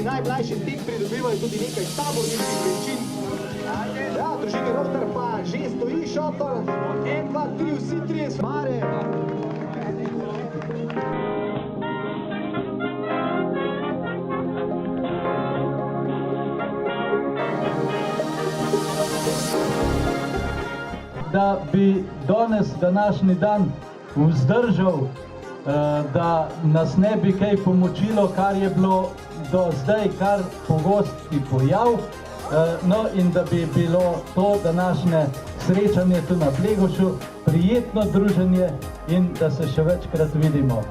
Najmlajši tik pridobivajo tudi nekaj taborniških večin. Ja, družini Rovtar pa že stoji šotor. 1, 2, 3, vsi trije smare. Da bi danes, današnji dan, vzdržal, da nas ne bi kaj pomočilo, kar je bilo do zdaj kar pogosti pojav, no in da bi bilo to današnje srečanje tu na Blegošu prijetno druženje in da se še večkrat vidimo.